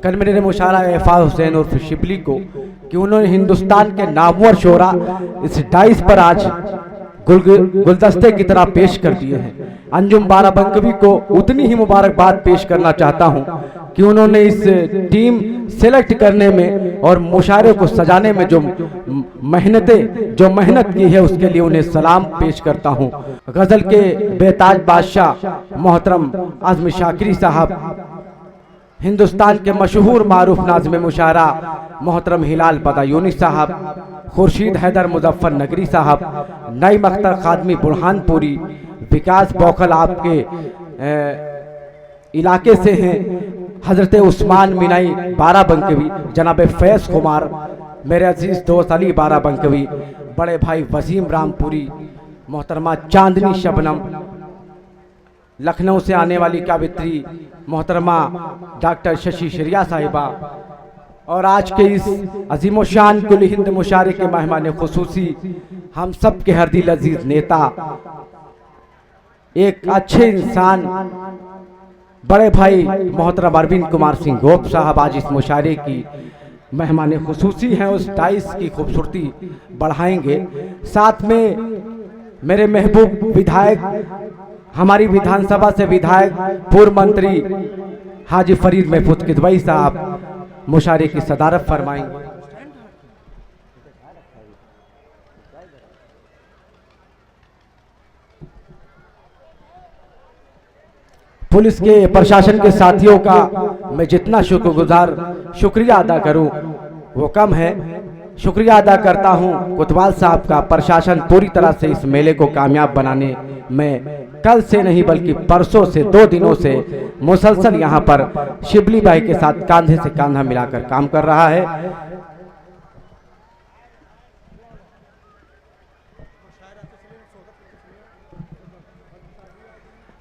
Convener मुशारा एफाज Hussain उर्फ शिबली को कि उन्होंने हिंदुस्तान के नामवर शोरा इस डाइस पर आज गुलदस्ते की तरह पेश कर दिए हैं। अंजुम बाराबंकवी को उतनी ही मुबारकबाद पेश करना चाहता हूं कि उन्होंने इस टीम सेलेक्ट करने में और मुशायरे को सजाने में जो मेहनत की है उसके लिए उन्हें सलाम पेश करता हूं। गजल के बेताज बादशाह मोहतरम आज़म शाकिरी साहब, हिंदुस्तान के मशहूर मारूफ नाज़िम मुशायरा मोहतरम हिलाल बदायूनी साहब, खुर्शीद हैदर मुजफ्फर नगरी साहब, नईम अख्तर खादमी बुरहानपुरी, विकास बौखल आपके इलाके से हैं, हजरत उस्मान मिनाई बाराबंकवी, जनाब फैज़ कुमार, मेरे अजीज दोस्त अली बाराबंकवी, बड़े भाई वसीम रामपुरी, मोहतरमा चांदनी शबनम, लखनऊ से आने वाली कावित्री मोहतरमा डॉक्टर शशि शरिया साहिबा, और आज के इस अजीम शान कुल हिंद मुशायरे के मेहमान खुसूसी हम सब के हर दिल अजीज नेता, एक अच्छे इंसान बड़े भाई मोहतरम अरविंद कुमार सिंह गोप साहब आज इस मुशायरे की मेहमान खुसूसी हैं। उस डाइस की खूबसूरती बढ़ाएंगे। साथ में मेरे महबूब विधायक, हमारी विधानसभा से विधायक पूर्व मंत्री हाजी फरीद महफूज किदवई साहब मुशायरे की सदारत फरमाएंगे। पुलिस के प्रशासन के साथियों का मैं जितना शुक्रिया अदा करूं वो कम है। शुक्रिया अदा करता हूं कोतवाल साहब का। प्रशासन पूरी तरह से इस मेले को कामयाब बनाने में कल से नहीं बल्कि परसों से 2 दिनों से मुसलसल यहां पर शिबली भाई के साथ कांधे से कांधा मिलाकर काम कर रहा है।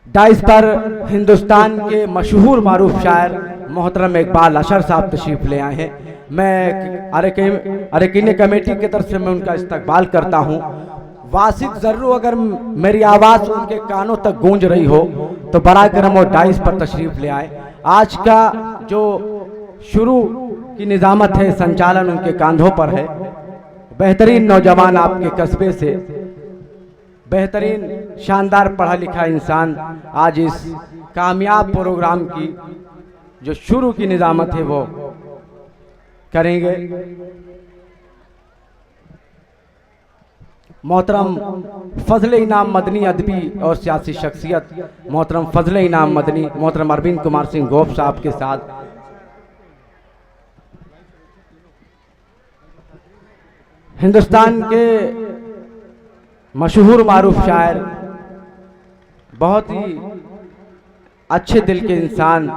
डाइस पर हिंदुस्तान के मशहूर मारूफ शायर मोहतरम इकबाल अशर साहब तशरीफ ले आए हैं। मैं अरकान कमेटी की तरफ से मैं उनका इस्तकबाल करता हूं। वासिक जरूर अगर मेरी आवाज़ उनके कानों तक गूंज रही हो तो बड़ा करम और डाइस पर तशरीफ ले आए। आज का जो शुरू की निजामत है, संचालन उनके कांधों पर है। बेहतरीन नौजवान आपके कस्बे से, बेहतरीन शानदार पढ़ा लिखा इंसान आज इस कामयाब प्रोग्राम की जो शुरू की निजामत है वो करेंगे। मोहतरम फजल इनाम मदनी अदबी और सियासी शख्सियत मोहतरम फजल इनाम मदनी मोहतरम अरविंद कुमार सिंह गोप साहब के साथ हिंदुस्तान के मशहूर मारूफ शायर, बहुत ही अच्छे दिल के इंसान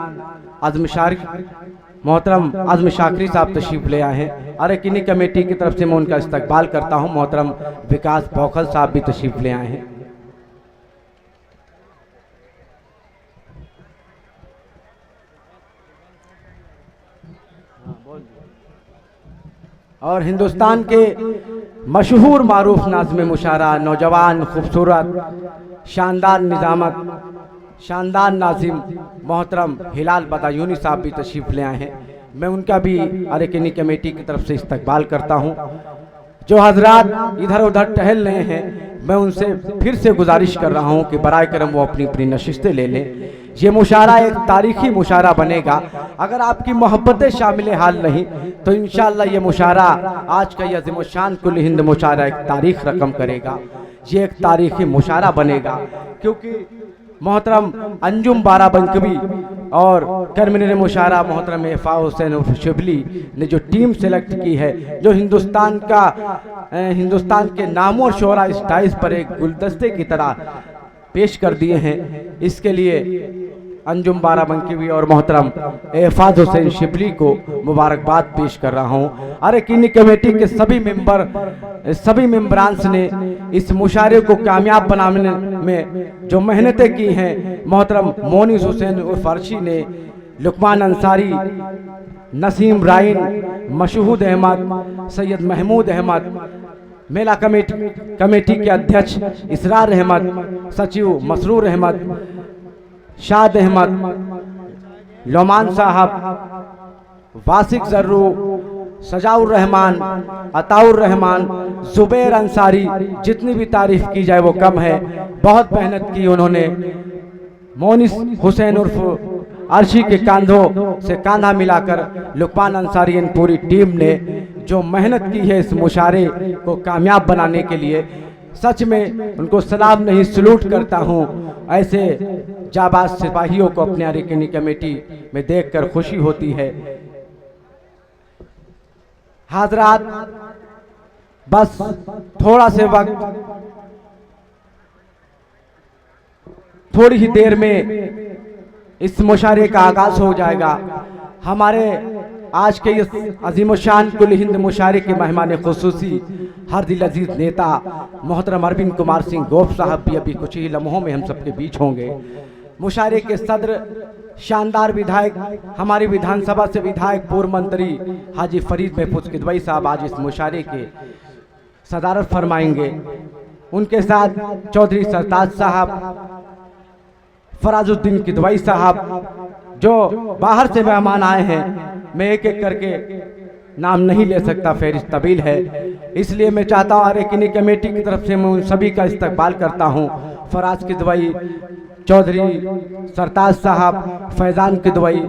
मोहतरम आज़म शाकिरी साहब तशरीफ ले आए हैं। अरकान कमेटी की तरफ से मैं उनका इस्तकबाल करता हूं। मोहतरम विकास बौखल साहब भी तशरीफ ले आए हैं। और हिंदुस्तान के मशहूर मारूफ नाज़िम मुशायरा, नौजवान, खूबसूरत, शानदार निजामत, शानदार नाज़िम मोहतरम हिलाल बदायूनी साहब भी तशरीफ ले आए हैं। मैं उनका भी अरकान कमेटी की तरफ से इस्तकबाल करता हूं। जो हजरात इधर उधर टहल रहे हैं, मैं उनसे फिर से गुजारिश कर रहा हूं कि बराए करम वो अपनी अपनी नशिस्तें ले लें। ये मुशायरा एक तारीखी मुशायरा बनेगा। अगर आपकी मोहब्बतें शामिल हाल नहीं तो इंशाअल्लाह ये मुशायरा आज का यह अज़ीम शान कुल हिंद मुशायरा एक तारीख रकम करेगा। ये एक तारीखी मुशायरा बनेगा क्योंकि मोहतरम अंजुम बाराबंकवी और कन्वीनर मुशायरा मोहतरम एफाज हुसैन उर्फ शिबली ने जो टीम सेलेक्ट की है, जो हिंदुस्तान के नामों और शोरा इस डाइस पर एक गुलदस्ते की तरह पेश कर दिए हैं, इसके लिए अंजुम बाराबंकवी और मोहतरम एफाज हुसैन शिबली को मुबारकबाद पेश कर रहा हूँ। अरकान कमेटी के सभी मेंबरान्स ने इस मुशायरे को कामयाब बनाने में जो मेहनतें की हैं, मोहतरम मोनिस हुसैन उर्फ अर्शी ने, लुकमान अंसारी, नसीम राइन, मशहूद अहमद, सैयद महमूद अहमद, मेला कमेटी के अध्यक्ष इसरार अहमद, सचिव मसरूर अहमद, शाद अहमद, लोमान साहब, वासिक जर्रू, सजाउर रहमान, अताउर रहमान, जुबैर अंसारी, जितनी भी तारीफ की जाए वो कम है। बहुत मेहनत की उन्होंने। मोनिस हुसैन उर्फ अर्शी के कांधों से कांधा मिलाकर लुकमान अंसारी इन पूरी टीम ने जो मेहनत की है इस मुशारे को कामयाब बनाने के लिए, सच में उनको सलाम नहीं सलूट करता हूँ। ऐसे जाबाज सिपाहियों को अपने अरकानी कमेटी में देखकर खुशी होती है। हाजरात, बस थोड़ा से वक्त, थोड़ी ही देर में इस मुशारे का आगाज हो जाएगा। हमारे आज के इस अजीमुशान कुल हिंद मुशारे के मेहमान खुसूसी हर दिल अजीज नेता मोहतरम अरविंद कुमार सिंह गोप साहब भी अभी कुछ ही लम्हों में हम सबके बीच होंगे। मुशारे के सदर शानदार विधायक, हमारी विधानसभा से विधायक पूर्व मंत्री हाजी फरीद महफूज किदवई साहब आज इस मुशारे के सदारत फरमाएंगे। उनके साथ चौधरी सरताज साहब, फराजुद्दीन किदवई साहब, जो बाहर से मेहमान आए हैं। मैं एक एक करके नाम नहीं ले सकता, फेरिस्त तवील है, इसलिए मैं चाहता हूँ अरकानी कमेटी की तरफ से मैं उन सभी का इस्तकबाल करता हूँ। फराज किदवई, चौधरी सरताज साहब, फैजान किदवई,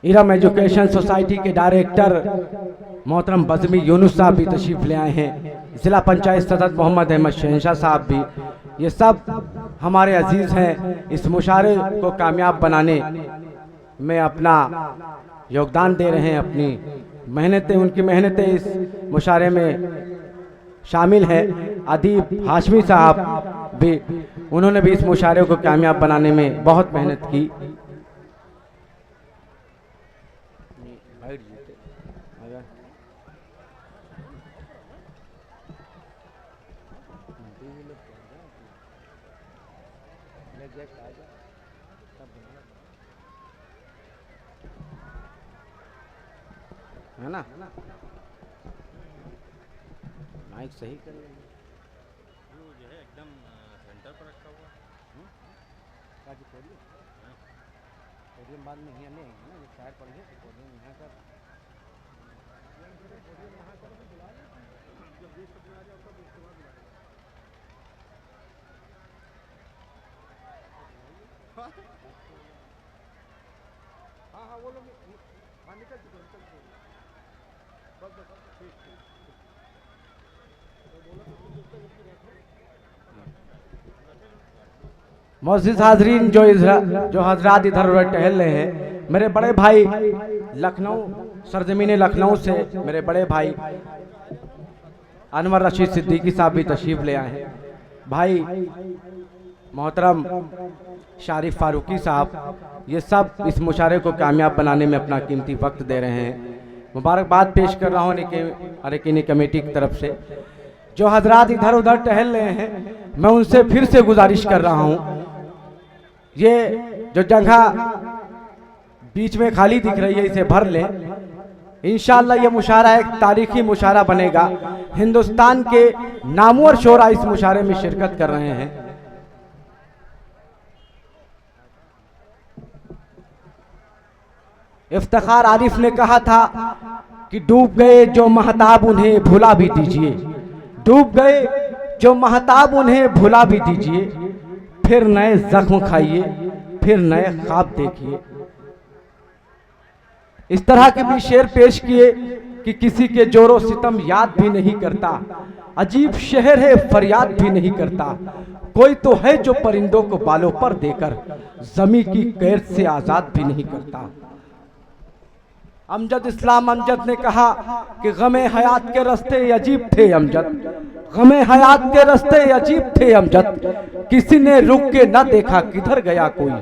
इरम एजुकेशन सोसाइटी के डायरेक्टर मोहतरम बज़मी यूनुस साहब भी तशरीफ ले आए हैं। जिला पंचायत सदस्य मोहम्मद अहमद शहनशाह साहब भी, ये सब हमारे अजीज हैं। इस मुशारे को कामयाब बनाने में अपना योगदान दे रहे हैं, अपनी मेहनतें, उनकी मेहनतें इस मुशारे में शामिल है। अदीब हाशमी साहब भी, उन्होंने भी इस मुशारे को कामयाब बनाने में बहुत मेहनत की। है ना, माइक सही कर लेंगे। जो है एकदम सेंटर पर रखा हुआ काजी पोडियम, पोडियम बाद में यहाँ नहीं आएंगे ना, जब साइड पर है तो पोडियम यहाँ कर, पोडियम यहाँ कर भी बुला लें, जब बीच पर आ जाए तब उसके बाद बुला लें। हाँ हाँ, वो लोग हाँ निकल चुके, निकल चुके, बस बस ठीक ठीक। मौजूद हाजरीन, जो हजरात इधर उधर टहल रहे हैं, मेरे बड़े भाई लखनऊ, सरजमीन लखनऊ से मेरे बड़े भाई अनवर रशीद सिद्दीकी साहब भी तशरीफ ले आए हैं। भाई मोहतरम शारिफ फारूकी साहब, ये सब इस मुशारे को कामयाब बनाने में अपना कीमती वक्त दे रहे हैं। मुबारकबाद पेश कर रहा हूँ अरकानी कमेटी की तरफ से। जो हजरात इधर उधर टहल रहे हैं, मैं उनसे फिर से गुजारिश कर रहा हूँ, ये जो जगह बीच में खाली दिख रही है इसे भर लें। इंशाअल्लाह ये मुशारा एक तारीखी मुशारा बनेगा। हिंदुस्तान के नामवर शोरा इस मुशारे में शिरकत कर रहे हैं। इफ्तिखार आरिफ ने कहा था कि डूब गए जो महताब उन्हें भुला भी दीजिए, डूब गए जो महताब उन्हें भुला भी दीजिए, फिर नए जख्म खाइए, फिर नए ख्वाब देखिए। इस तरह के भी शेर पेश किए कि किसी के जोरों सितम याद भी नहीं करता, अजीब शहर है फरियाद भी नहीं करता, कोई तो है जो परिंदों को बालों पर देकर जमी की कैद से आजाद भी नहीं करता। अमजद इस्लाम अमजद ने कहा कि गमे हयात के रास्ते अजीब थे अमजद, गमे हयात के रास्ते अजीब थे अमजद, किसी ने रुक के न देखा किधर गया कोई,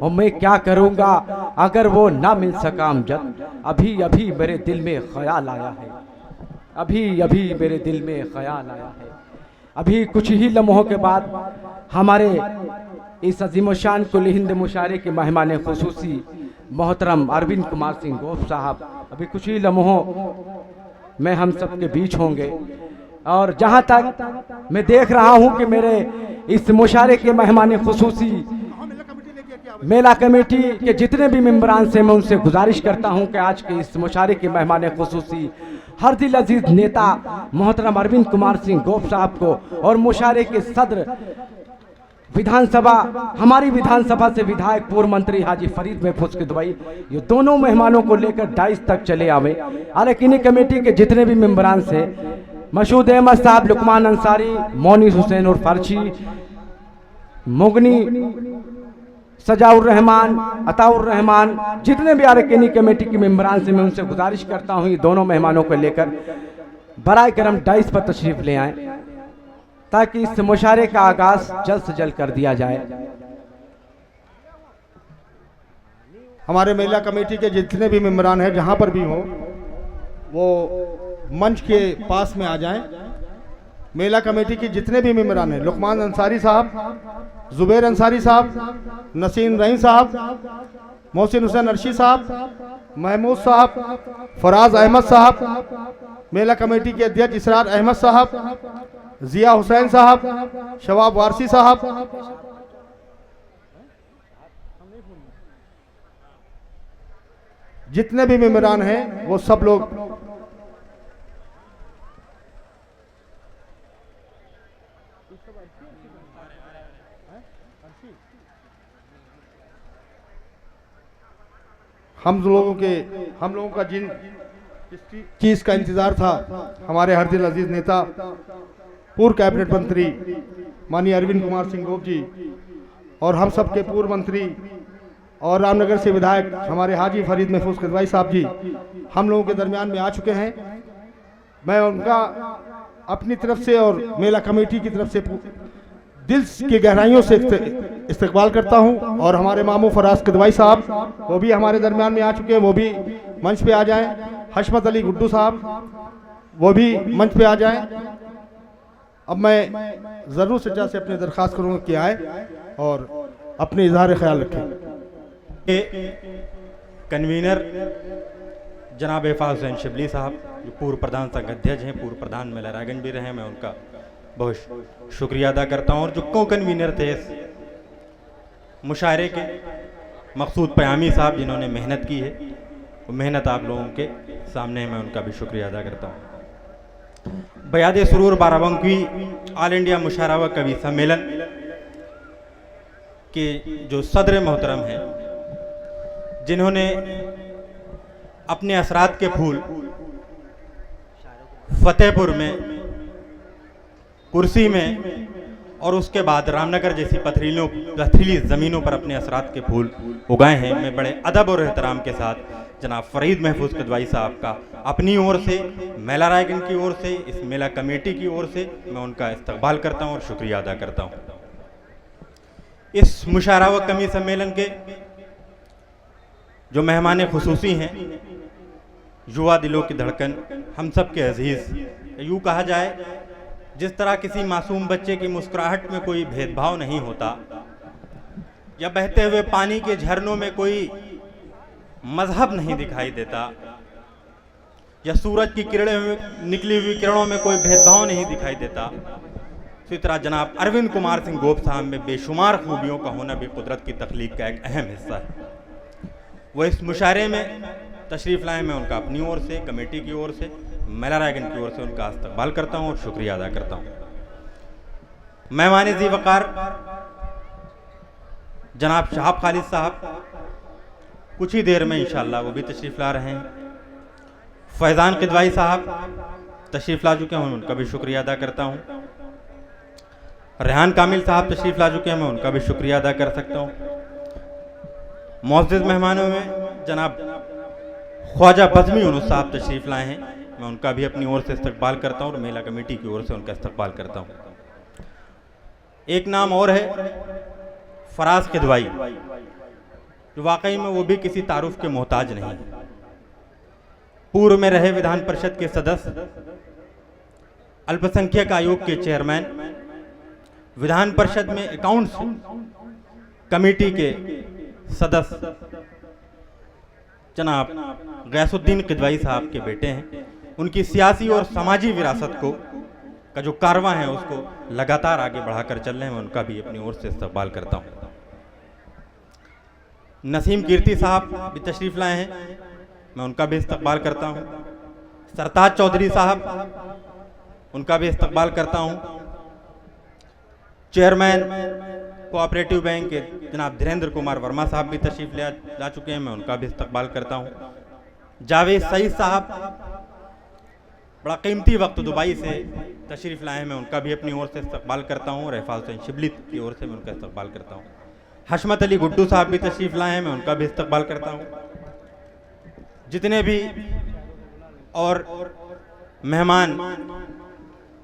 और मैं क्या करूंगा अगर वो ना मिल सका अमजद, अभी अभी मेरे दिल में ख्याल आया है, अभी अभी मेरे दिल में ख्याल आया है। अभी कुछ ही लम्हों के बाद हमारे इस अजीमुशान कुल हिंद मुशारे के मेहमान खुसूसी मोहतरम अरविंद कुमार सिंह गोप साहब अभी कुछ ही लम्हों में हम सबके बीच होंगे। और जहाँ तक मैं देख रहा हूँ कि मेरे इस मुशारे के मेहमान खुसूसी मेला कमेटी के जितने भी मेंबरान से मैं उनसे गुजारिश करता हूं कि आज के इस मुशारे के मेहमान खुसूसी हर दिल अजीज नेता मोहतरम अरविंद कुमार सिंह गोप साहब को और मुशारे के सदर विधानसभा हमारी विधानसभा से विधायक पूर्व मंत्री हाजी फरीद महफूज किदवई, ये दोनों मेहमानों को लेकर डाइस तक चले आवे। हालांकि इन्हीं कमेटी के जितने भी मेंबरान से मशहूद अहमद साहब, लुकमान अंसारी, मोनिस हुसैन और फर्ची, मुगनी, सजाउर रहमान, अताउर रहमान, जितने भी अरकानी कमेटी के मेंबरान से मैं उनसे गुजारिश करता हूं ये दोनों मेहमानों को लेकर बराए करम डाइस पर तशरीफ ले आएं ताकि इस मुशारे का आगाज जल्द से जल्द कर दिया जाए। हमारे महिला कमेटी के जितने भी मेंबरान हैं जहां पर भी हो वो मंच के पास में आ जाएं। मेला कमेटी के जितने भी मेंबरान हैं, लुकमान अंसारी साहब, जुबैर अंसारी साहब, नसीम रहीम साहब, मोहसिन हुसैन अर्शी साहब, महमूद साहब, फराज अहमद साहब, मेला कमेटी के अध्यक्ष इसरार अहमद साहब, जिया हुसैन साहब, शवाब वारसी साहब, जितने भी मेंबरान हैं वो सब लोग हम लोगों का जिन चीज का इंतजार था, हमारे हर दिल अजीज नेता पूर्व कैबिनेट मंत्री माननीय अरविंद कुमार सिंह गोप जी और हम सब के पूर्व मंत्री और रामनगर से विधायक हमारे हाजी फरीद महफूज किदवई साहब जी हम लोगों के दरमियान में आ चुके हैं। मैं उनका अपनी तरफ से और मेला कमेटी की तरफ से दिल की गहराइयों से इस्तकबाल करता हूं। और हमारे मामू फराज किदवई साहब वो भी हमारे दरमियान में आ चुके हैं, वो भी मंच पे आ जाएं। हशमत अली गुड्डू साहब वो भी मंच पे आ जाएं। अब मैं ज़रूर सच्चा से अपनी दरख्वास्त करूंगा कि आए और अपने इजहार ख्याल रखें। कन्वीनर जनाब एफाज हुसैन शिबली साहब जो पूर्व प्रधान संघ अध्यक्ष हैं, पूर्व प्रधान मेला रायगंज भी रहे, मैं उनका बहुत शुक्रिया अदा करता हूं। और जो को कन्वीनर थे इस मुशायरे के मकसूद पयामी साहब जिन्होंने मेहनत की है, वो मेहनत आप लोगों के सामने मैं उनका भी शुक्रिया अदा करता हूँ। बयाद सुरूर 12वां ऑल इंडिया मुशायरा व कवि सम्मेलन के जो सदर मोहतरम हैं, जिन्होंने अपने असरात के फूल फतेहपुर में, कुर्सी में और उसके बाद रामनगर जैसी पथरीली ज़मीनों पर अपने असरात के फूल उगाए हैं, मैं बड़े अदब और एहतराम के साथ जनाब फरीद महफूज किदवई साहब का अपनी ओर से, मेला रायगंज की ओर से, इस मेला कमेटी की ओर से मैं उनका इस्तकबाल करता हूं और शुक्रिया अदा करता हूं। इस मुशायरा व कवि सम्मेलन के जो मेहमान खुसूसी हैं, युवा दिलों की धड़कन, हम सब के अजीज, यूँ कहा जाए जिस तरह किसी मासूम बच्चे की मुस्कुराहट में कोई भेदभाव नहीं होता, या बहते हुए पानी के झरनों में कोई मजहब नहीं दिखाई देता, या सूरज की निकली हुई किरणों में कोई भेदभाव नहीं दिखाई देता, तो इस तरह जनाब अरविंद कुमार सिंह गोप साहब में बेशुमार खूबियों का होना भी कुदरत की तख्लीक का एक अहम हिस्सा है। वो इस मुशायरे में तशरीफ़ लाए, मैं उनका अपनी ओर से, कमेटी की ओर से, मेला रायगंज की ओर से उनका इस्तकबाल करता हूँ और शुक्रिया अदा करता हूँ। मेहमान ज़ी वक़ार जनाब शहाब खालिद साहब कुछ ही देर में इंशाअल्लाह वो भी तशरीफ़ ला रहे हैं। फैज़ान किदवई साहब तशरीफ़ ला चुके हैं, उनका भी शुक्रिया अदा करता हूँ। रेहान कामिल साहब तशरीफ़ ला चुके हैं, मैं उनका भी शुक्रिया अदा कर सकता हूँ। मुअज़्ज़िज़ मेहमानों में जनाब ख्वाजा बज़मी यूनुस साहब तशरीफ़ लाए हैं, मैं उनका भी अपनी ओर से इस्तकबाल करता हूँ और मेला कमेटी की ओर से उनका इस्तकबाल करता हूँ। एक नाम और है फराज किदवई, जो वाकई में वो भी किसी तारुफ के मोहताज नहीं है। पूर्व में रहे विधान परिषद के सदस्य, अल्पसंख्यक आयोग के चेयरमैन, विधान परिषद में अकाउंट्स कमेटी के सदस्य जनाब गैसुद्दीन किदवई साहब के बेटे हैं। उनकी सियासी और समाजी विरासत को का जो कारवां है उसको लगातार आगे बढ़ाकर चल रहे हैं, मैं उनका भी अपनी ओर से इस्तकबाल करता हूँ। नसीम कीर्ति साहब भी तशरीफ़ लाए हैं, मैं उनका भी इस्तकबाल करता हूँ। सरताज चौधरी साहब, उनका भी इस्तकबाल करता हूँ। चेयरमैन कोऑपरेटिव बैंक के जनाब धीरेन्द्र कुमार वर्मा साहब भी तशरीफ़ ला चुके हैं, मैं उनका भी इस्तकबाल करता हूँ। जावेद सईद साहब बड़ा कीमती वक्त दुबई से तशरीफ़ लाए हैं, मैं उनका भी अपनी ओर से इस्तकबाल करता हूँ। रहफाज हुसैन शिबली की ओर से मैं उनका इस्तकबाल करता हूँ। हशमत अली गुड्डू साहब भी तशरीफ़ लाए हैं, मैं उनका भी इस्तकबाल करता हूँ। जितने भी और मेहमान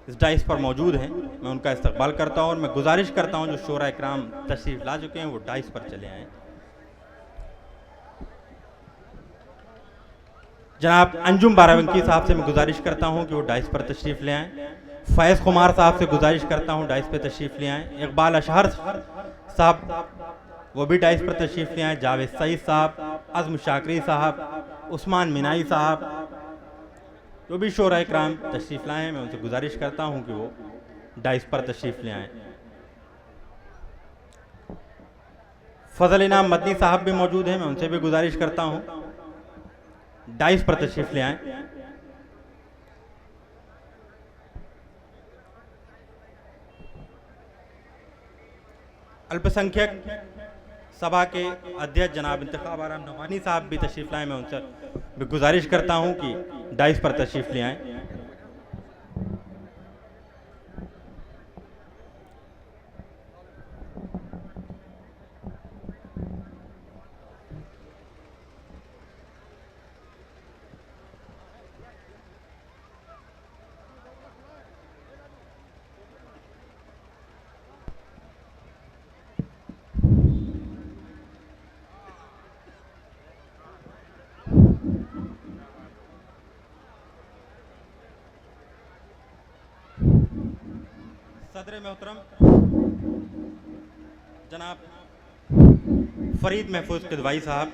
इस डाइस पर मौजूद हैं, मैं उनका इस्तकबाल करता हूँ और मैं गुजारिश करता हूँ जो शोरा इकराम तशरीफ़ ला चुके हैं वो डाइस पर चले आएँ। जनाब अंजुम बाराबंकी साहब से मैं गुजारिश करता हूँ कि वो डाइस पर तशरीफ़ ले आएँ। फैज़ कुमार साहब से गुजारिश करता हूँ डाइस पर तशरीफ़ ले आएँ। इकबाल अशहर साहब वो भी डाइस पर तशरीफ़ ले आएँ। जावेद सईद साहब, अज़्म शाकरी साहब, उस्मान मिनाई साहब, जो भी शोरा इकराम तशरीफ़ लाए हैं, मैं उनसे गुजारिश करता हूँ कि वो डाइस पर तशरीफ़ ले आएँ। फजल इनाम मदनी साहब भी मौजूद हैं, मैं उनसे भी गुजारिश करता हूँ डाइस पर तशरीफ़ ले आएँ। अल्पसंख्यक सभा के अध्यक्ष जनाब इंतखाब आराम नवानी साहब भी तशरीफ़ लाए, मैं उनसे भी गुजारिश करता हूं कि डाइस पर तशरीफ़ ले आएँ। सदर मोहतरम जनाब फरीद महफूज किदवाई साहब,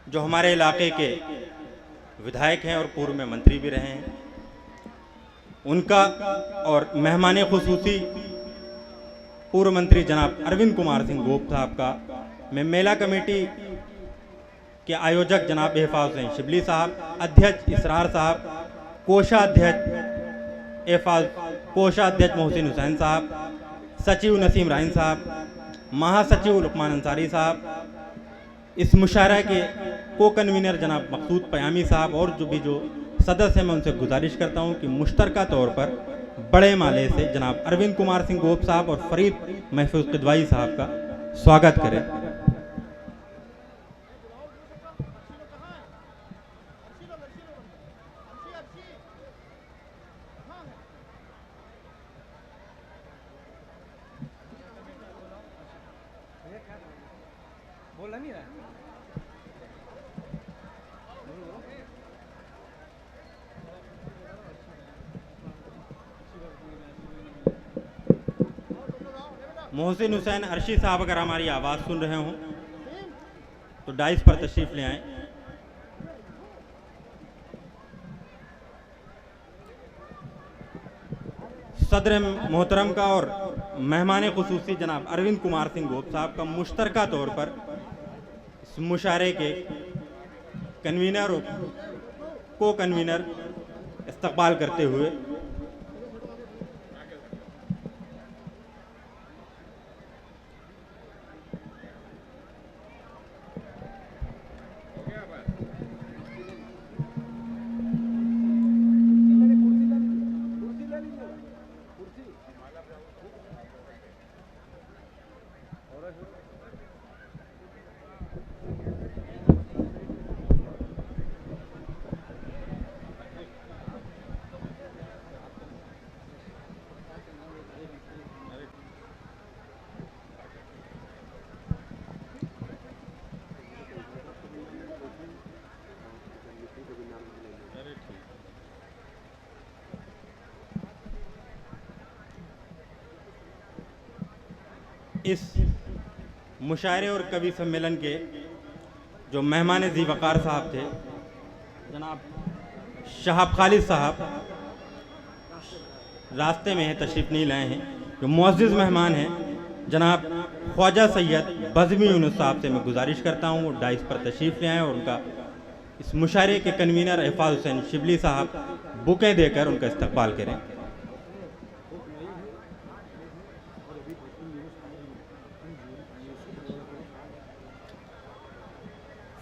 जो हमारे इलाके के विधायक हैं और पूर्व में मंत्री भी रहे हैं, उनका और मेहमान खुसूसी पूर्व मंत्री जनाब अरविंद कुमार सिंह गोप साहब का मैं मेला कमेटी के आयोजक जनाब रहफाज हुसैन शिबली साहब, अध्यक्ष इसरार साहब, कोषाध्यक्ष मोहसिन हुसैन साहब, सचिव नसीम राइन साहब, महासचिव लुकमान अंसारी साहब, इस मुशायरा के को कन्वीनर जनाब मकसूद पयामी साहब और जो सदस्य हैं, मैं उनसे गुजारिश करता हूं कि मुश्तरका तौर पर बड़े माले से जनाब अरविंद कुमार सिंह गोप साहब और फरीद महफूज किदवाई साहब का स्वागत करें। बोला नहीं रहा। मोहसिन हुसैन अर्शी साहब अगर हमारी आवाज़ सुन रहे हों तो डाइस पर तशरीफ़ ले आएं। सदर मोहतरम का और मेहमान खुसूसी जनाब अरविंद कुमार सिंह गोप साहब का मुश्तरका तौर पर इस मुशायरे के कन्वीनर और को कन्वीनर इस्तकबाल करते हुए इस मुशायरे और कवि सम्मेलन के जो मेहमान ज़ी वक़ार साहब थे जनाब शहाब खालिद साहब, रास्ते में हैं, तशरीफ़ नहीं लाए हैं, जो मुअज़्ज़िज़ मेहमान हैं जनाब ख्वाजा सैयद बज़मी यूनुस साहब से मैं गुजारिश करता हूँ वो डाइस पर तशरीफ़ ले आएँ और उनका इस मुशायरे के कन्वीनर एहफाज हुसैन शिबली साहब बुकें देकर उनका इस्तकबाल करें।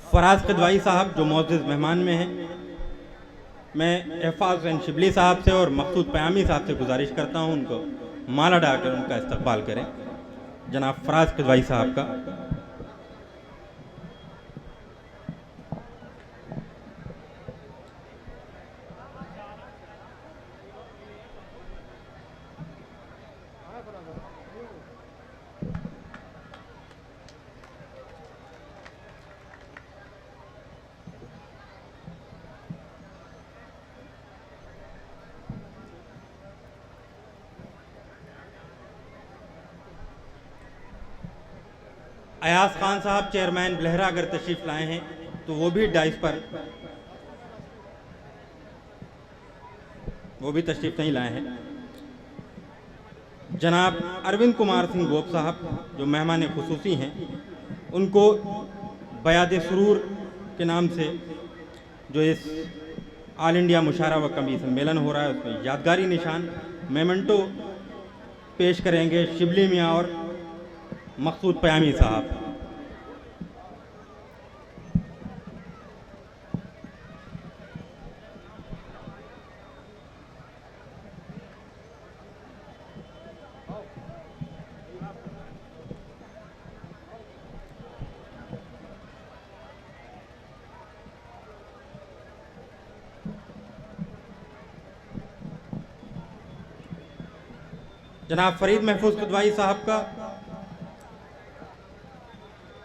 फराज कदवाई साहब जो मुअज़्ज़िज़ मेहमान में हैं, मैं एहफाज हुसैन शिबली साहब से और मकसूद पयामी साहब से गुजारिश करता हूँ उनको माला डालकर उनका इस्तकबाल करें। जनाब फराज कदवाई साहब का। अयाज खान साहब चेयरमैन बलहरा अगर तशरीफ़ लाए हैं तो वो भी डाइस पर तशरीफ़ नहीं लाए हैं। जनाब अरविंद कुमार सिंह गोप साहब जो मेहमान खुसूसी हैं, उनको बयाद सुरूर के नाम से जो इस ऑल इंडिया मुशारा व कमी सम्मेलन हो रहा है उसमें यादगारी निशान मेमेंटो पेश करेंगे शिबली मियाँ और मकसूद पयामी साहब। जनाब फरीद महफूज कदवाई साहब का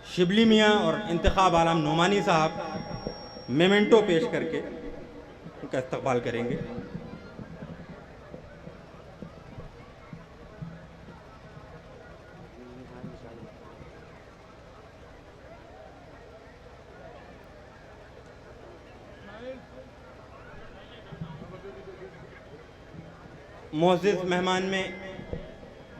शिबली मियाँ और इंतखाब आलम नोमानी साहब मेमेंटो पेश करके उनका इस्तकबाल करेंगे। मुअज़्ज़िज़ मेहमान में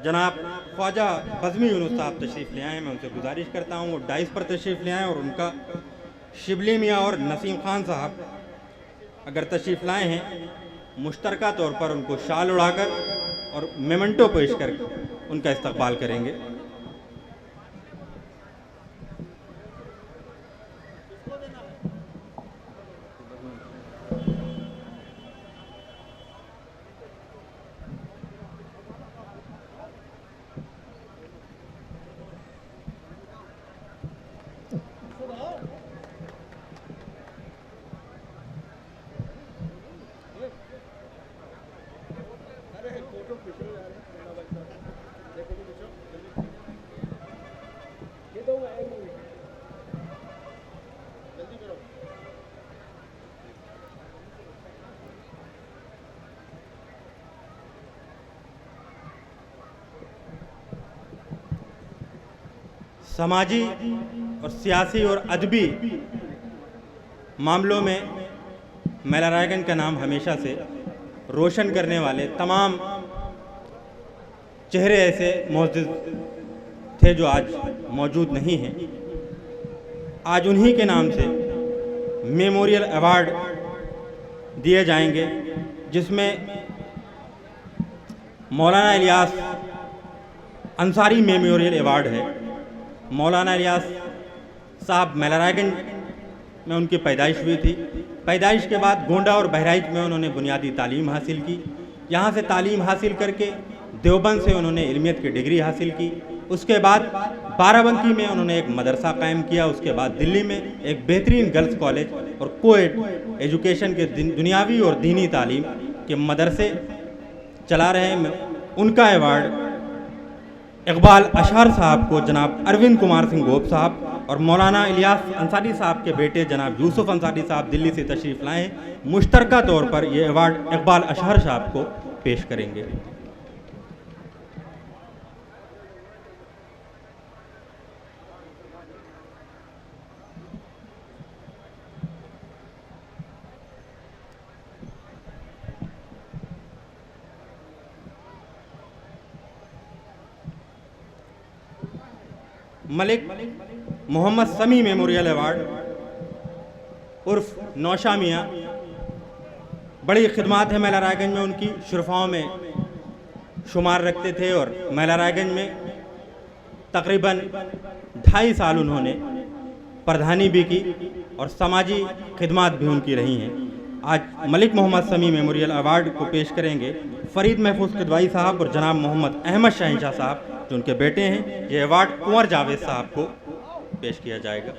जनाब ख्वाजा बज़मी यूनुस साहब तशरीफ़ ले आए, मैं उनसे गुजारिश करता हूँ वो डाइस पर तशरीफ़ ले आएँ और उनका शिबली मियाँ और नसीम खान साहब अगर तशरीफ़ लाए हैं मुश्तरका तौर पर उनको शाल उड़ाकर और मेमेंटो पेश कर उनका इस्तकबाल करेंगे। समाजी और सियासी और अदबी मामलों में मेलारायगंज का नाम हमेशा से रोशन करने वाले तमाम चेहरे ऐसे मौजूद थे जो आज मौजूद नहीं हैं। आज उन्हीं के नाम से मेमोरियल अवार्ड दिए जाएंगे, जिसमें मौलाना इलियास अंसारी मेमोरियल अवार्ड है। मौलाना इलियास साहब मेलारायगंज में उनकी पैदाइश हुई थी। पैदाइश के बाद गोंडा और बहराइच में उन्होंने बुनियादी तालीम हासिल की। यहाँ से तालीम हासिल करके देवबंद से उन्होंने इल्मियत की डिग्री हासिल की। उसके बाद बाराबंकी में उन्होंने एक मदरसा कायम किया। उसके बाद दिल्ली में एक बेहतरीन गर्ल्स कॉलेज और कोएड एजुकेशन के दुनियावी और दीनी तालीम के मदरसे चला रहे हैं। उनका अवार्ड इकबाल अशहर साहब को जनाब अरविंद कुमार सिंह गोप साहब और मौलाना इलियास अंसारी साहब के बेटे जनाब यूसुफ अंसारी साहब दिल्ली से तशरीफ़ लाए हैं। मुश्तरका तौर पर यह अवार्ड इकबाल अशहर साहब को पेश करेंगे। मलिक मोहम्मद समी मेमोरियल अवार्ड उर्फ नौशा मियाँ। बड़ी खिदमात है मेला रायगंज में उनकी, शुरफाओं में शुमार रखते थे और मेला रायगंज में तकरीबन 2.5 साल उन्होंने प्रधानी भी की और समाजी खिदमात भी उनकी रही हैं। आज मलिक मोहम्मद समी मेमोरियल अवार्ड को पेश करेंगे फरीद महफूज किदवाई साहब और जनाब मोहम्मद अहमद शहनशाह साहब, जो उनके बेटे हैं। ये अवार्ड कुंवर जावेद साहब को पेश किया जाएगा।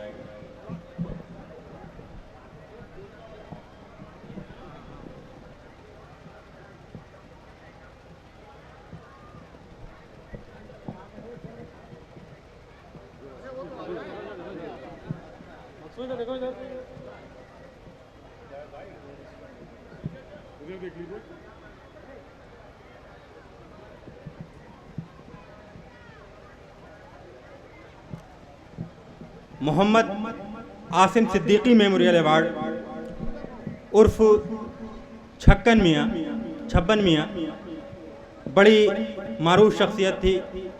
मोहम्मद आसिम सिद्दीकी मेमोरियल अवार्ड उर्फ छक्कन मियाँ। बड़ी मारूफ शख्सियत थी,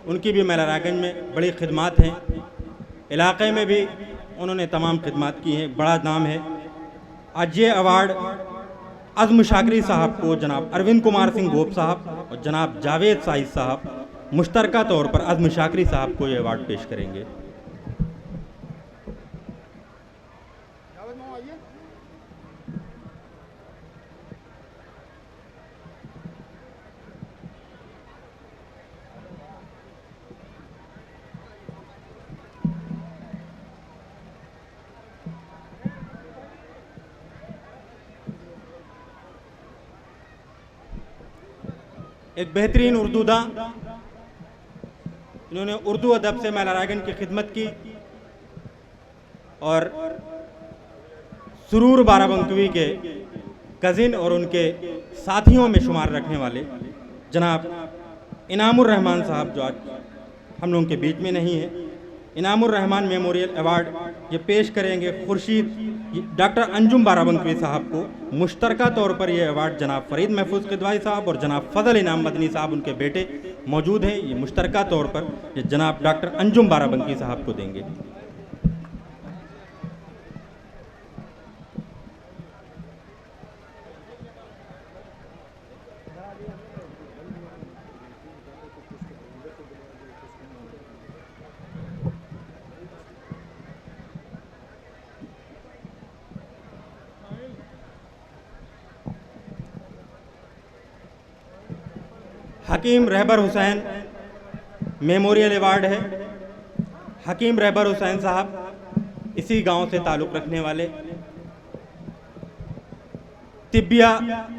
उनकी भी मेला रायगंज में बड़ी खिदमात हैं। इलाक़े में भी उन्होंने तमाम खिदमात की हैं, बड़ा नाम है। आज ये अवार्ड अज़्म शाकरी साहब को जनाब अरविंद कुमार सिंह गोप साहब और जनाब जावेद साहिद साहब मुश्तरका तौर पर अज़्म शाकरी साहब को ये अवार्ड पेश करेंगे। एक बेहतरीन उर्दूदा, इन्होंने उर्दू अदब से मेला रायगंज की खिदमत की और सुरूर बाराबंकवी के कज़िन और उनके साथियों में शुमार रखने वाले जनाब इनामुर रहमान साहब, जो आज हम लोगों के बीच में नहीं है। इनामुर रहमान मेमोरियल अवार्ड ये पेश करेंगे खुर्शीद डॉक्टर अंजुम बाराबंकवी साहब को। मुश्तरका तौर पर यह अवार्ड जनाब फरीद महफूज किदवाई साहब और जनाब फजल इनाम मदनी साहब, उनके बेटे मौजूद हैं। ये मुश्तरका तौर पर ये जनाब डॉक्टर अंजुम बाराबंकवी साहब को देंगे। हकीम रहबर हुसैन मेमोरियल अवार्ड है। हकीम रहबर हुसैन साहब इसी गांव से ताल्लुक़ रखने वाले, तिब्बिया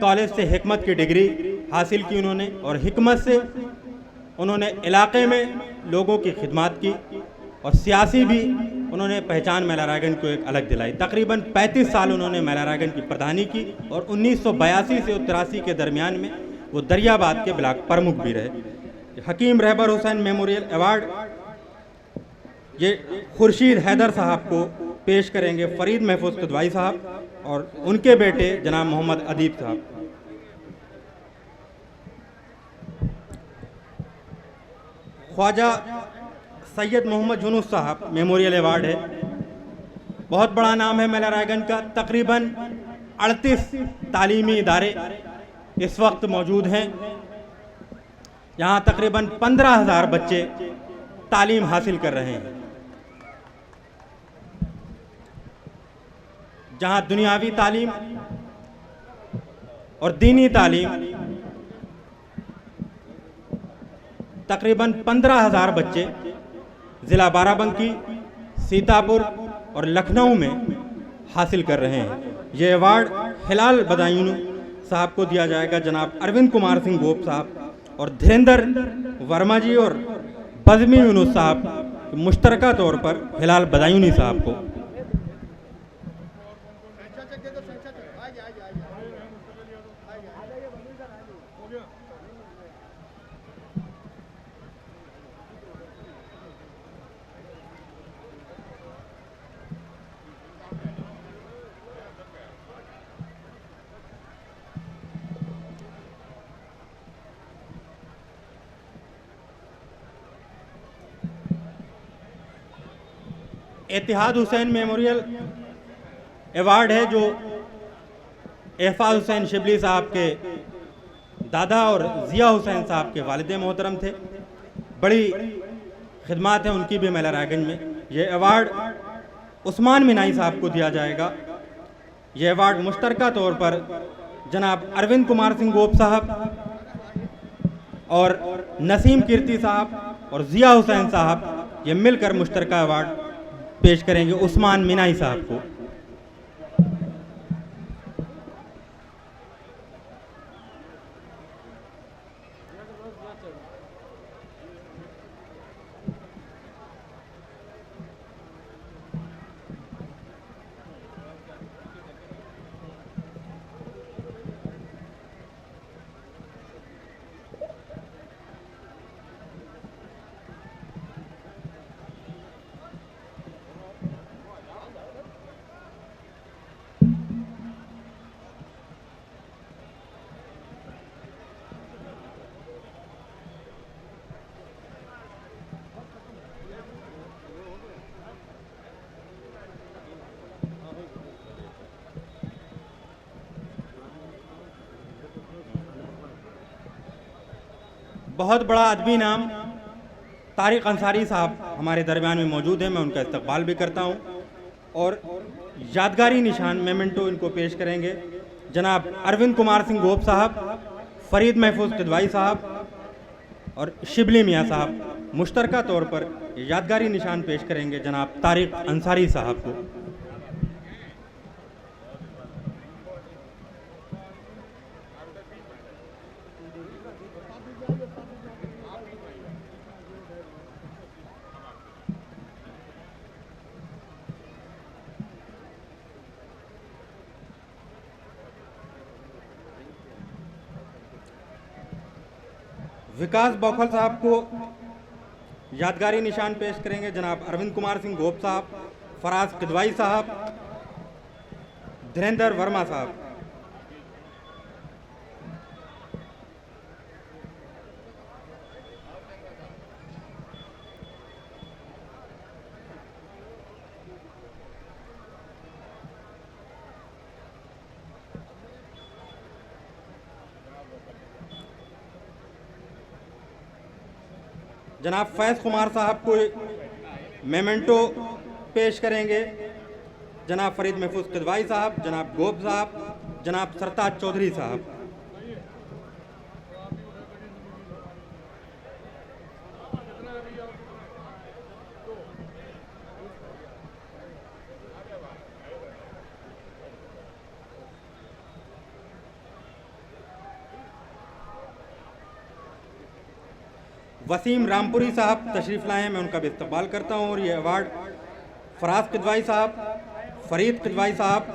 कॉलेज से हिकमत की डिग्री हासिल की उन्होंने और हिकमत से उन्होंने इलाके में लोगों की खिदमत की और सियासी भी उन्होंने पहचान मेला रायगंज को एक अलग दिलाई। तकरीबन 35 साल उन्होंने मेला रायगंज की प्रधानी की और 1982 से 83 के दरमियान में वो दरियाबाद के ब्लॉक प्रमुख भी रहे। हकीम रहबर हुसैन मेमोरियल अवार्ड ये खुर्शीद हैदर साहब को पेश करेंगे फरीद महफूज किदवाई साहब और उनके बेटे जनाब मोहम्मद अदीब साहब। ख्वाजा सैयद मोहम्मद यूनुस साहब मेमोरियल अवार्ड है। बहुत बड़ा नाम है मेला रायगंज का। तकरीबन 38 तालीमी इदारे इस वक्त मौजूद हैं। यहाँ तकरीबन 15,000 बच्चे तालीम हासिल कर रहे हैं। जहाँ दुनियावी तालीम और दीनी तालीम तकरीबन 15,000 बच्चे ज़िला बाराबंकी, सीतापुर और लखनऊ में हासिल कर रहे हैं। ये अवार्ड हिलाल बदायूनी साहब को दिया जाएगा, जनाब अरविंद कुमार सिंह गोप साहब और धीरेंद्र वर्मा जी और बज़मी यूनुस साहब मुश्तरका तौर पर हिलाल बदायूनी साहब को। एतिहाद हुसैन मेमोरियल अवार्ड है जो एहफाज हुसैन शिबली साहब के दादा और ज़िया हुसैन साहब के वालिद मोहतरम थे। बड़ी खिदमात हैं उनकी भी मेला रायगंज में। ये अवार्ड उस्मान मिनाई साहब को दिया जाएगा। ये अवार्ड मुश्तरका तौर पर जनाब अरविंद कुमार सिंह गोप साहब और नसीम कीर्ति साहब और ज़िया हुसैन साहब ये मिलकर मुश्तरका अवार्ड पेश करेंगे उस्मान मिनाई साहब को। बहुत बड़ा अदबी नाम तारिक अंसारी साहब हमारे दरमियान में मौजूद हैं। मैं उनका इस्तकबाल भी करता हूं और यादगारी निशान मेमेंटो इनको पेश करेंगे जनाब अरविंद कुमार सिंह गोप साहब, फरीद महफूज किदवाई साहब और शिबली मियाँ साहब। मुश्तरका तौर पर यादगारी निशान पेश करेंगे जनाब तारिक अंसारी साहब को। विकास बौखल साहब को यादगारी निशान पेश करेंगे जनाब अरविंद कुमार सिंह गोप साहब, फराज किदवाई साहब, धीरेन्द्र वर्मा साहब। जनाब फैज़ कुमार साहब को मेमेंटो पेश करेंगे जनाब फरीद महफूज किदवाई साहब, जनाब गोप साहब, जनाब सरताज चौधरी साहब। वसीम रामपुरी साहब तशरीफ़ लाए हैं, मैं उनका भी इस्तकबाल करता हूँ। और ये अवार्ड फराज किदवाई साहब, फरीद किदवाई साहब,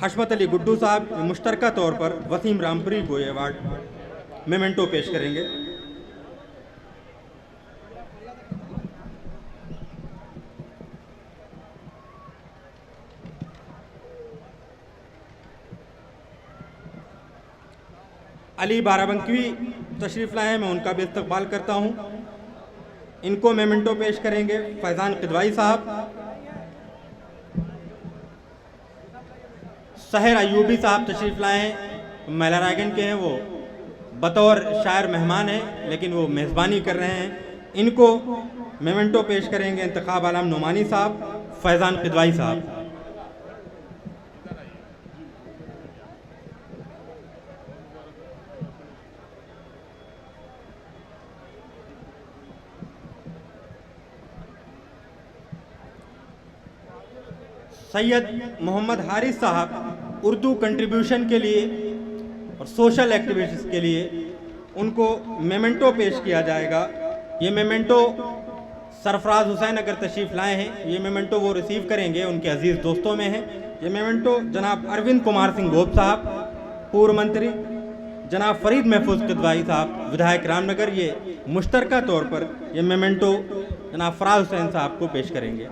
हशमत अली गुड्डू साहब मुश्तरका तौर पर वसीम रामपुरी को ये अवार्ड मेमेंटो पेश करेंगे। अली बाराबंकी तशरीफ़ लाए हैं, मैं उनका भी इस्तकबाल करता हूँ। इनको मेमेंटो पेश करेंगे फैज़ान किदवाई साहब, सहर अयूबी साहब तशरीफ़ लाए हैं, मेला रायगंज के हैं। वो बतौर शायर मेहमान हैं लेकिन वो मेज़बानी कर रहे हैं। इनको मेमेंटो पेश करेंगे इंतखाब आलम नुमानी साहब, फैज़ान किदवाई साहब। सैयद मोहम्मद हारिस साहब उर्दू कंट्रीब्यूशन के लिए और सोशल एक्टिविटीज़ के लिए उनको मेमेंटो पेश किया जाएगा। ये मेमेंटो सरफराज हुसैन अगर तशरीफ़ लाए हैं, ये मेमेंटो वो रिसीव करेंगे, उनके अजीज़ दोस्तों में है। ये मेमेंटो जनाब अरविंद कुमार सिंह गोप साहब पूर्व मंत्री, जनाब फरीद महफूज किदवाई साहब विधायक रामनगर, ये मुश्तरका तौर पर ये मेमेंटो जनाब फराज हुसैन साहब को पेश करेंगे।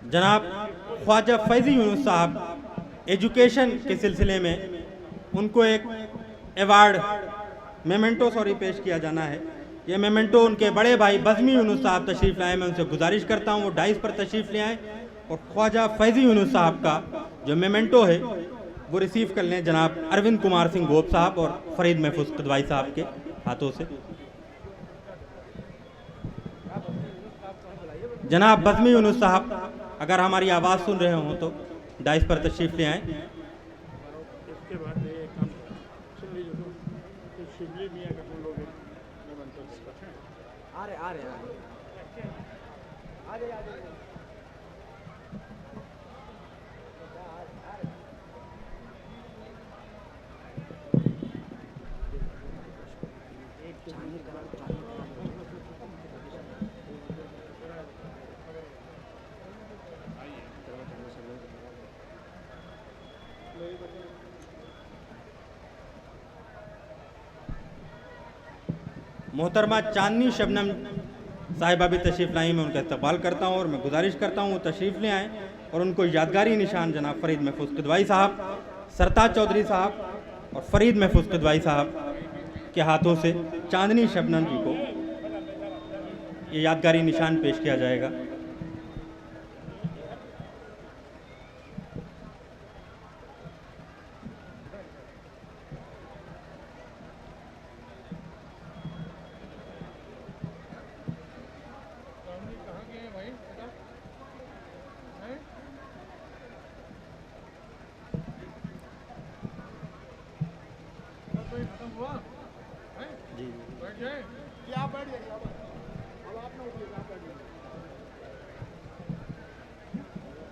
जनाब ख्वाजा फैज़ी यूनुस साहब एजुकेशन के सिलसिले में उनको एक अवार्ड मेमेंटो पेश किया जाना है। ये मेमेंटो उनके बड़े भाई बज़मी यूनुस साहब तशरीफ़ लाए। मैं उनसे गुजारिश करता हूँ वो डाइस पर तशरीफ़ ले आएँ और ख्वाजा फैज़ी यूनुस साहब का जो मेमेंटो है वो रिसीव कर लें जनाब अरविंद कुमार सिंह गोप साहब और फरीद महफूज किदवाई साहब के हाथों से। जनाब बज़मी यूनुस साहब अगर हमारी आवाज़ सुन रहे हों तो डाइस पर तशरीफ़ ले आएँ। मोहतरमा चांदनी शबनम साहिबा भी तशरीफ़ लाई। मैं उनका इस्तकबाल करता हूँ और मैं गुजारिश करता हूँ वो तशरीफ़ ले आएँ और उनको यादगारी निशान जनाब फरीद महफूज किदवाई साहब, सरताज चौधरी साहब और फरीद महफूज किदवाई साहब के हाथों से चांदनी शबनम जी को ये यादगारी निशान पेश किया जाएगा।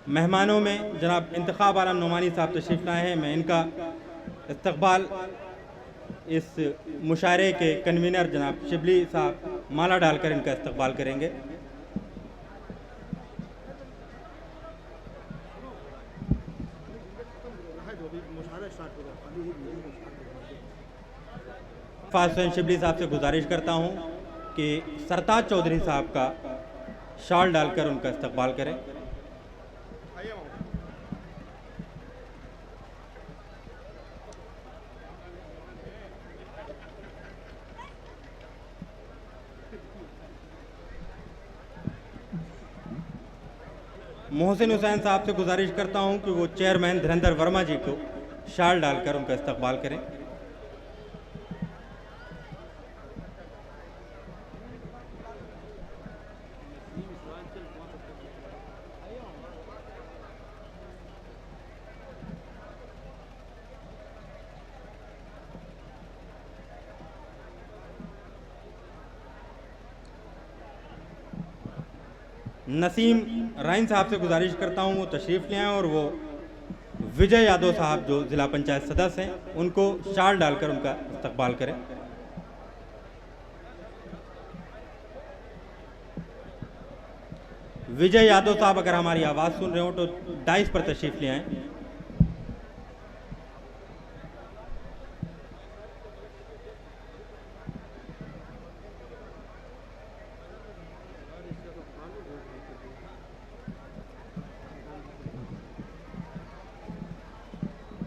मेहमानों में जनाब इंतखाब आलम नुमानी साहब तशरीफ़ लाए हैं। मैं इनका इस्तकबाल इस मुशायरे के कन्वीनर जनाब शिबली साहब माला डालकर इनका इस्तकबाल करेंगे। फाज हुसैन शिबली साहब से गुजारिश करता हूँ कि सरताज चौधरी साहब का शॉल डालकर उनका इस्तकबाल करें। मोहसिन हुसैन साहब से गुजारिश करता हूं कि वो चेयरमैन धीरेंद्र वर्मा जी को शाल डालकर उनका इस्तकबाल करें। नसीम राइन साहब से गुजारिश करता हूं वो तशरीफ़ ले आएँ और वो विजय यादव साहब जो ज़िला पंचायत सदस्य हैं उनको शाल डालकर उनका इस्तकबाल करें। विजय यादव साहब अगर हमारी आवाज़ सुन रहे हो तो डाइस पर तशरीफ़ ले आएँ।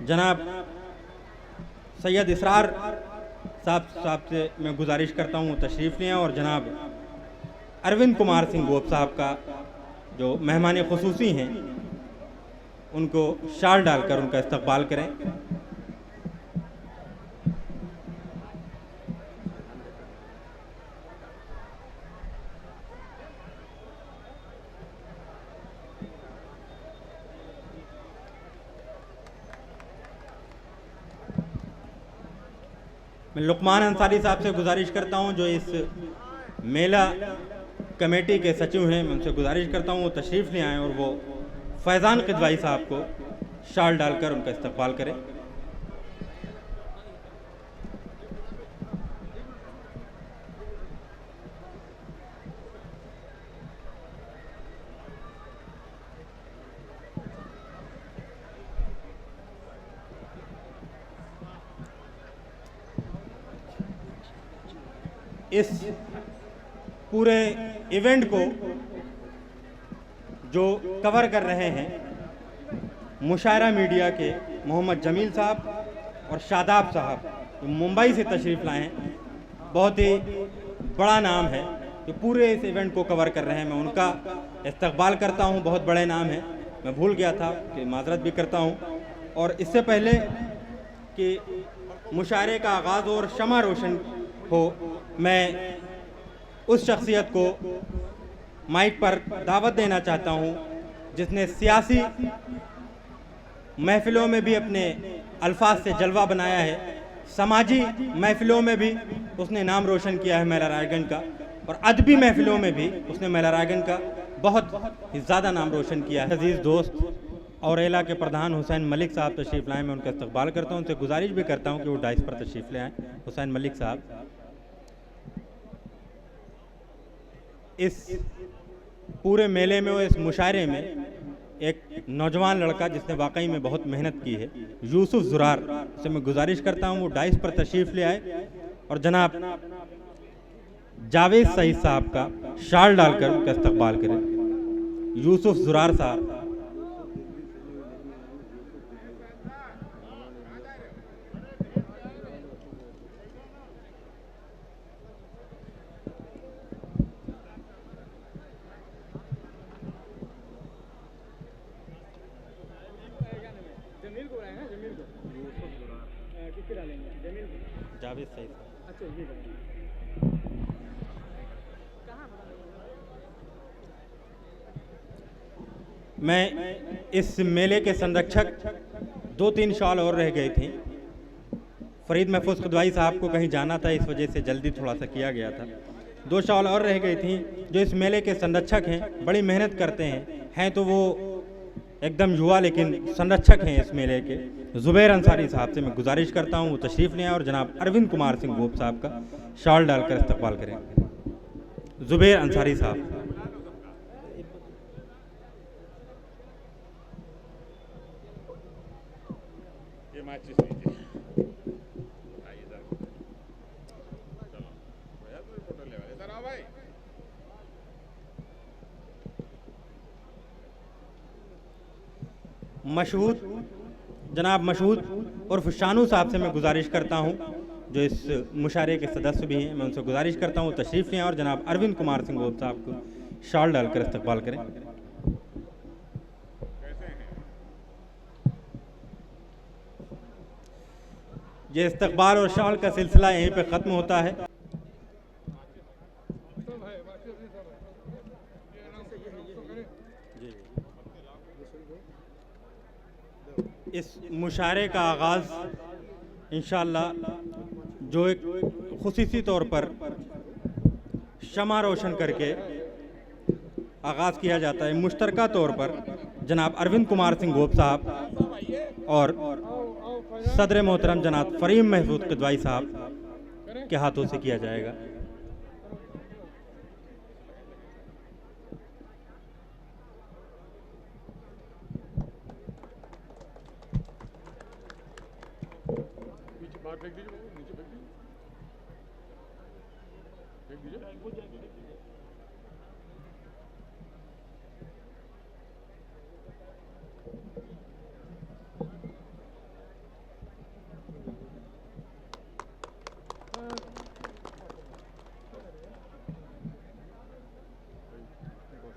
जनाब सैयद इसरार साहब से मैं गुजारिश करता हूँ तशरीफ़ लें और जनाब अरविंद कुमार सिंह गोप साहब का जो मेहमान ख़ुसूसी हैं उनको शाल डालकर उनका इस्तकबाल करें। मैं लुकमान अंसारी साहब से गुजारिश करता हूं जो इस मेला कमेटी के सचिव हैं, मैं उनसे गुजारिश करता हूं वो तशरीफ़ ले आएँ और वो फैज़ान किदवाई साहब को शाल डालकर उनका इस्तकबाल करें। इस पूरे इवेंट को जो कवर कर रहे हैं मुशायरा मीडिया के मोहम्मद जमील साहब और शादाब साहब, जो मुंबई से तशरीफ़ लाए हैं। बहुत ही बड़ा नाम है जो पूरे इस इवेंट को कवर कर रहे हैं। मैं उनका इस्तकबाल करता हूं। बहुत बड़े नाम हैं, मैं भूल गया था कि माजरत भी करता हूं। और इससे पहले कि मुशायरे का आगाज़ और शमा रोशन हो, मैं उस शख्सियत को माइक पर दावत देना चाहता हूं जिसने सियासी महफिलों में भी अपने अल्फाज से जलवा बनाया है, समाजी महफिलों में भी उसने नाम रोशन किया है मेला रायगंज का, और अदबी महफिलों में भी उसने मेला रायगंज का बहुत ही ज़्यादा नाम रोशन किया है। अजीज़ दोस्त और एला के प्रधान हुसैन मलिक साहब तशरीफ़ लाए, मैं उनका इस्तकबाल करता हूँ। उनसे गुजारिश भी करता हूँ कि वो डाइस पर तशरीफ़ ले आएँ। हुसैन मलिक साहब, इस पूरे मेले में, इस मुशायरे में एक नौजवान लड़का जिसने वाकई में बहुत मेहनत की है, यूसुफ ज़ुरार, से मैं गुजारिश करता हूँ वो डाइस पर तशरीफ़ ले आए और जनाब जावेद सईद साहब का शाल डालकर उनका इस्तकबाल करें। यूसुफ ज़ुरार साहब, जावेद सईद साहब। मैं इस मेले के संरक्षक 2-3 शॉल और रह गई थी। फरीद महफूज खुदवाई साहब को कहीं जाना था, इस वजह से जल्दी थोड़ा सा किया गया था। 2 शॉल और रह गई थी। जो इस मेले के संरक्षक हैं, बड़ी मेहनत करते हैं तो वो एकदम युवा लेकिन संरक्षक हैं इस मेले के, ज़ुबैर अंसारी साहब से मैं गुजारिश करता हूँ वो तशरीफ़ लें और जनाब अरविंद कुमार सिंह गोप साहब का शॉल डालकर इस्तकबाल करें। ज़ुबैर अंसारी साहब, मशहूद जनाब मशहूद उर्फ शानू साहब से मैं गुजारिश करता हूं, जो इस मुशायरे के सदस्य भी हैं, मैं उनसे गुजारिश करता हूं तशरीफ़ लें और जनाब अरविंद कुमार सिंह गोप साहब को शॉल डालकर इस्तकबाल करें। ये इस्तकबाल और शॉल का सिलसिला यहीं पे ख़त्म होता है। इस मुशायरे का आगाज़ इंशाअल्लाह जो एक खुसूसी तौर पर शमा रोशन करके आगाज़ किया जाता है, मुश्तरका तौर पर जनाब अरविंद कुमार सिंह गोप साहब और सदर मोहतरम जनाब फरीम महफूज किदवाई साहब के हाथों से किया जाएगा। फेंक दीजिए, नीचे फेंक दीजिए, फेंक दीजिए।